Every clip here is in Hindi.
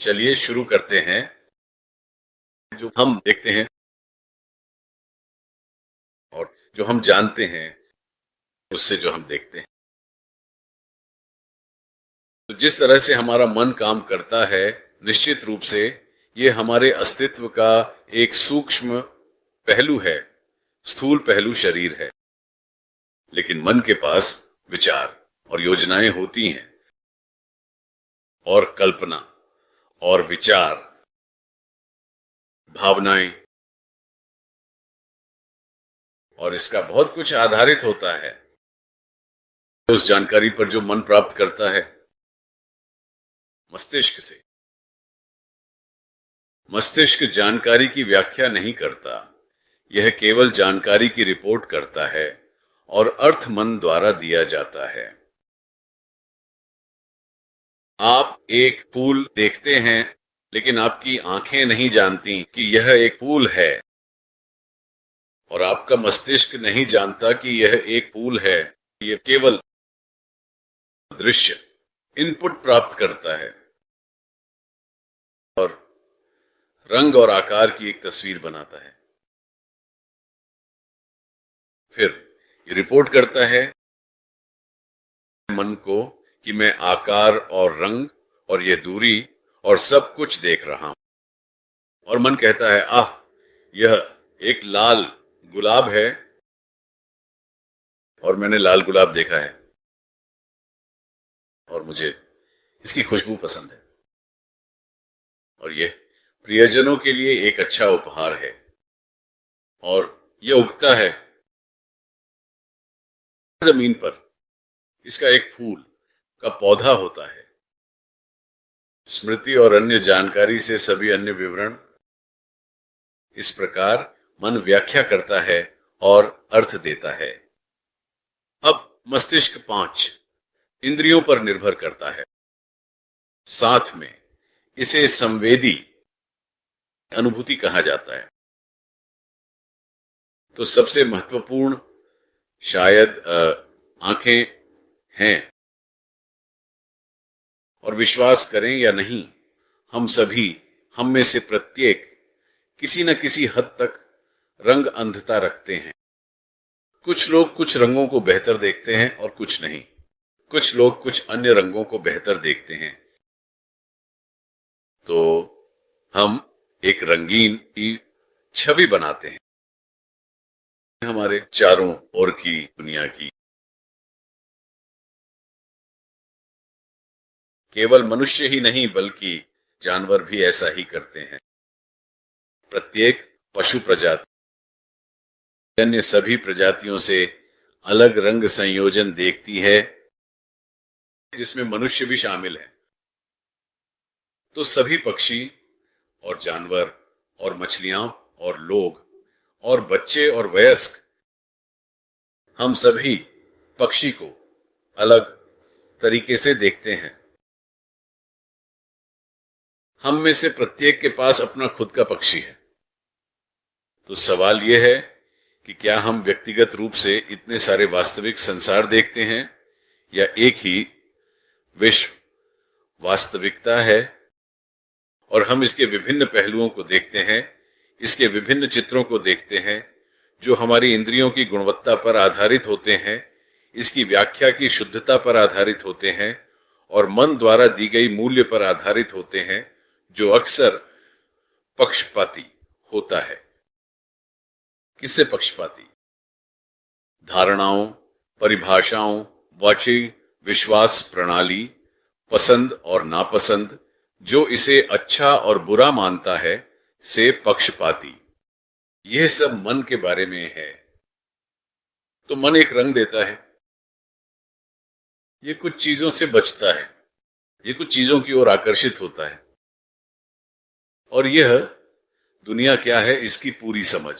चलिए शुरू करते हैं। जो हम देखते हैं और जो हम जानते हैं उससे जो हम देखते हैं, तो जिस तरह से हमारा मन काम करता है, निश्चित रूप से ये हमारे अस्तित्व का एक सूक्ष्म पहलू है। स्थूल पहलू शरीर है, लेकिन मन के पास विचार और योजनाएं होती हैं, और कल्पना और विचार, भावनाएं, और इसका बहुत कुछ आधारित होता है उस जानकारी पर जो मन प्राप्त करता है मस्तिष्क से। मस्तिष्क जानकारी की व्याख्या नहीं करता, यह केवल जानकारी की रिपोर्ट करता है और अर्थ मन द्वारा दिया जाता है। आप एक फूल देखते हैं, लेकिन आपकी आंखें नहीं जानती कि यह एक फूल है, और आपका मस्तिष्क नहीं जानता कि यह एक फूल है। यह केवल दृश्य इनपुट प्राप्त करता है और रंग और आकार की एक तस्वीर बनाता है। फिर ये रिपोर्ट करता है मन को कि मैं आकार और रंग और ये दूरी और सब कुछ देख रहा हूं। और मन कहता है, आह, यह एक लाल गुलाब है और मैंने लाल गुलाब देखा है और मुझे इसकी खुशबू पसंद है, और यह प्रियजनों के लिए एक अच्छा उपहार है, और यह उगता है जमीन पर। इसका एक फूल का पौधा होता है। स्मृति और अन्य जानकारी से सभी अन्य विवरण। इस प्रकार मन व्याख्या करता है और अर्थ देता है। अब मस्तिष्क 5 इंद्रियों पर निर्भर करता है। साथ में इसे संवेदी अनुभूति कहा जाता है। तो सबसे महत्वपूर्ण शायद आंखें हैं, और विश्वास करें या नहीं, हम में से प्रत्येक किसी न किसी हद तक रंग अंधता रखते हैं। कुछ लोग कुछ रंगों को बेहतर देखते हैं और कुछ नहीं। कुछ लोग कुछ अन्य रंगों को बेहतर देखते हैं। तो हम एक रंगीन की छवि बनाते हैं हमारे चारों ओर की दुनिया की। केवल मनुष्य ही नहीं, बल्कि जानवर भी ऐसा ही करते हैं। प्रत्येक पशु प्रजाति अन्य सभी प्रजातियों से अलग रंग संयोजन देखती है, जिसमें मनुष्य भी शामिल है। तो सभी पक्षी और जानवर और मछलियां और लोग और बच्चे और वयस्क, हम सभी पक्षी को अलग तरीके से देखते हैं। हम में से प्रत्येक के पास अपना खुद का पक्षी है। तो सवाल यह है कि क्या हम व्यक्तिगत रूप से इतने सारे वास्तविक संसार देखते हैं, या एक ही विश्व वास्तविकता है, और हम इसके विभिन्न पहलुओं को देखते हैं, इसके विभिन्न चित्रों को देखते हैं, जो हमारी इंद्रियों की गुणवत्ता पर आधारित होते हैं, इसकी व्याख्या की शुद्धता पर आधारित होते हैं, और मन द्वारा दी गई मूल्य पर आधारित होते हैं, जो अक्सर पक्षपाती होता है। किससे पक्षपाती? धारणाओं, परिभाषाओं, वाची विश्वास प्रणाली, पसंद और नापसंद, जो इसे अच्छा और बुरा मानता है, से पक्षपाती। यह सब मन के बारे में है। तो मन एक रंग देता है, ये कुछ चीजों से बचता है, ये कुछ चीजों की ओर आकर्षित होता है, और यह दुनिया क्या है इसकी पूरी समझ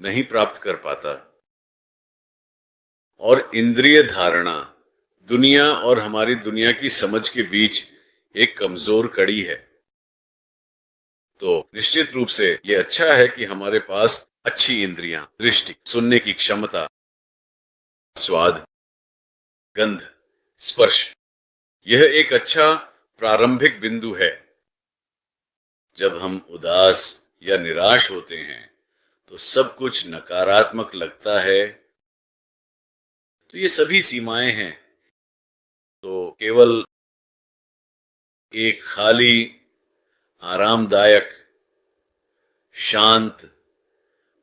नहीं प्राप्त कर पाता। और इंद्रिय धारणा दुनिया और हमारी दुनिया की समझ के बीच एक कमजोर कड़ी है। तो निश्चित रूप से यह अच्छा है कि हमारे पास अच्छी इंद्रियां, दृष्टि, सुनने की क्षमता, स्वाद, गंध, स्पर्श, यह एक अच्छा प्रारंभिक बिंदु है। जब हम उदास या निराश होते हैं तो सब कुछ नकारात्मक लगता है। तो ये सभी सीमाएं हैं। तो केवल एक खाली, आरामदायक, शांत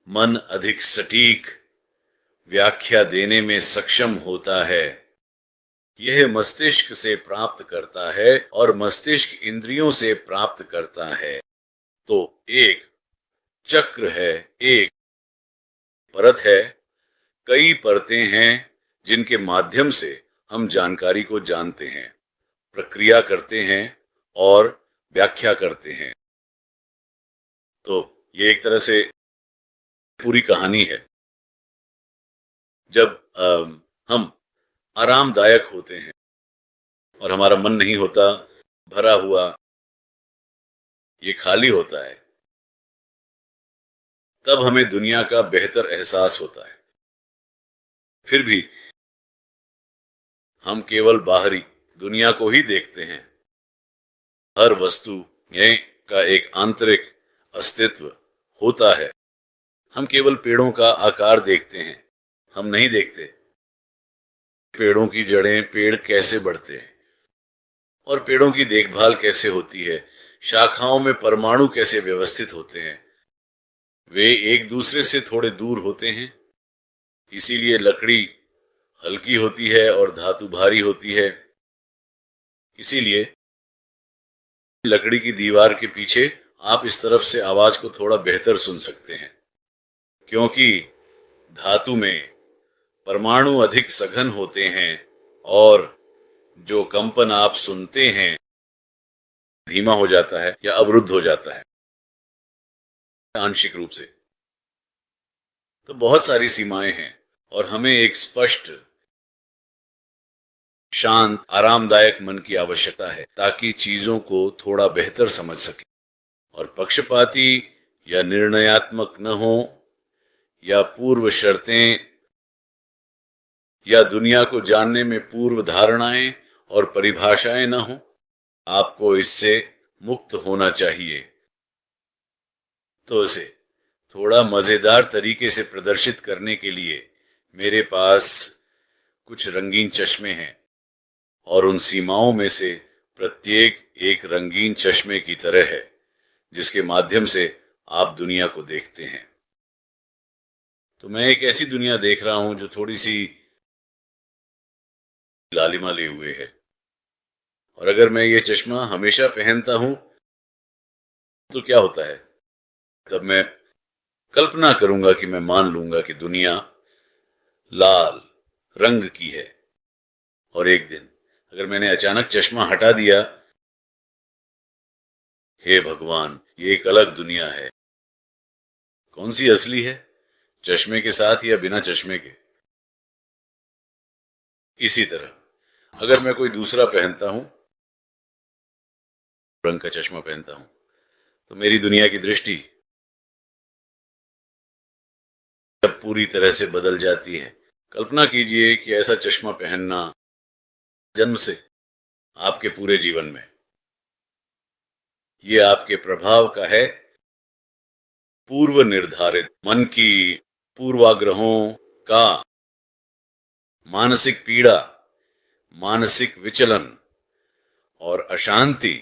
मन अधिक सटीक व्याख्या देने में सक्षम होता है। यह मस्तिष्क से प्राप्त करता है और मस्तिष्क इंद्रियों से प्राप्त करता है। तो एक चक्र है, एक परत है, कई परतें हैं जिनके माध्यम से हम जानकारी को जानते हैं, प्रक्रिया करते हैं और व्याख्या करते हैं। तो ये एक तरह से पूरी कहानी है। जब हम आरामदायक होते हैं और हमारा मन नहीं होता भरा हुआ, ये खाली होता है, तब हमें दुनिया का बेहतर एहसास होता है। फिर भी हम केवल बाहरी दुनिया को ही देखते हैं। हर वस्तु का एक आंतरिक अस्तित्व होता है। हम केवल पेड़ों का आकार देखते हैं, हम नहीं देखते पेड़ों की जड़ें, पेड़ कैसे बढ़ते हैं और पेड़ों की देखभाल कैसे होती है, शाखाओं में परमाणु कैसे व्यवस्थित होते हैं। वे एक दूसरे से थोड़े दूर होते हैं, इसीलिए लकड़ी हल्की होती है और धातु भारी होती है। इसीलिए लकड़ी की दीवार के पीछे आप इस तरफ से आवाज को थोड़ा बेहतर सुन सकते हैं, क्योंकि धातु में परमाणु अधिक सघन होते हैं और जो कंपन आप सुनते हैं धीमा हो जाता है या अवरुद्ध हो जाता है आंशिक रूप से। तो बहुत सारी सीमाएं हैं और हमें एक स्पष्ट, शांत, आरामदायक मन की आवश्यकता है ताकि चीजों को थोड़ा बेहतर समझ सके और पक्षपाती या निर्णयात्मक न हो, या पूर्व शर्तें या दुनिया को जानने में पूर्व धारणाएं और परिभाषाएं न हो। आपको इससे मुक्त होना चाहिए। तो इसे थोड़ा मजेदार तरीके से प्रदर्शित करने के लिए मेरे पास कुछ रंगीन चश्मे हैं और उन सीमाओं में से प्रत्येक एक रंगीन चश्मे की तरह है जिसके माध्यम से आप दुनिया को देखते हैं। तो मैं एक ऐसी दुनिया देख रहा हूं जो थोड़ी सी लालिमा लिए हुए है, और अगर मैं ये चश्मा हमेशा पहनता हूं तो क्या होता है, तब मैं कल्पना करूंगा कि मैं मान लूंगा कि दुनिया लाल रंग की है। और एक दिन अगर मैंने अचानक चश्मा हटा दिया, हे भगवान, ये एक अलग दुनिया है। कौन सी असली है, चश्मे के साथ या बिना चश्मे के? इसी तरह अगर मैं कोई दूसरा पहनता हूं, रंग का चश्मा पहनता हूं, तो मेरी दुनिया की दृष्टि अब पूरी तरह से बदल जाती है। कल्पना कीजिए कि ऐसा चश्मा पहनना जन्म से आपके पूरे जीवन में, ये आपके प्रभाव का है, पूर्व निर्धारित मन की पूर्वाग्रहों का, मानसिक पीड़ा, मानसिक विचलन और अशांति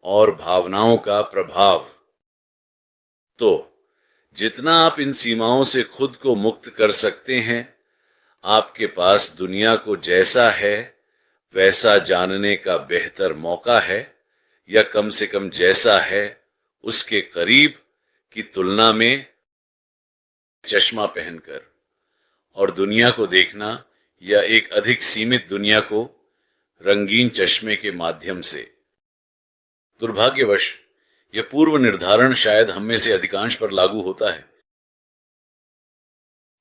और भावनाओं का प्रभाव। तो जितना आप इन सीमाओं से खुद को मुक्त कर सकते हैं, आपके पास दुनिया को जैसा है वैसा जानने का बेहतर मौका है, या कम से कम जैसा है उसके करीब की तुलना में चश्मा पहनकर और दुनिया को देखना, या एक अधिक सीमित दुनिया को रंगीन चश्मे के माध्यम से। दुर्भाग्यवश यह पूर्व निर्धारण शायद हम में से अधिकांश पर लागू होता है,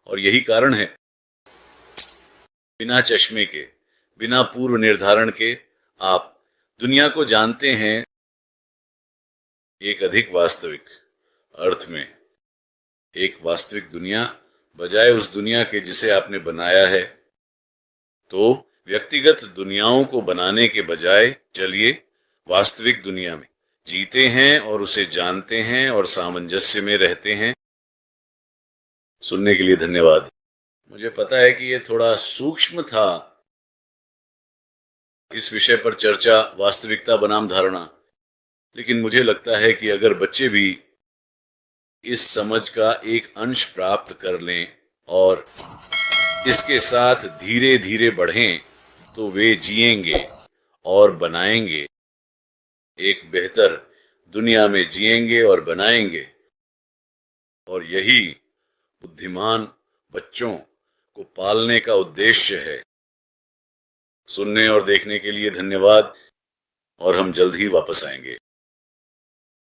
और यही कारण है बिना चश्मे के, बिना पूर्व निर्धारण के आप दुनिया को जानते हैं एक अधिक वास्तविक अर्थ में, एक वास्तविक दुनिया बजाय उस दुनिया के जिसे आपने बनाया है। तो व्यक्तिगत दुनियाओं को बनाने के बजाय चलिए वास्तविक दुनिया में, जीते हैं और उसे जानते हैं और सामंजस्य में रहते हैं। सुनने के लिए धन्यवाद। मुझे पता है कि ये थोड़ा सूक्ष्म था, इस विषय पर चर्चा, वास्तविकता बनाम धारणा, लेकिन मुझे लगता है कि अगर बच्चे भी इस समझ का एक अंश प्राप्त कर लें और इसके साथ धीरे धीरे बढ़ें तो वे जिएंगे और बनाएंगे, एक बेहतर दुनिया में जिएंगे और बनाएंगे। और यही बुद्धिमान बच्चों को पालने का उद्देश्य है। सुनने और देखने के लिए धन्यवाद, और हम जल्द ही वापस आएंगे।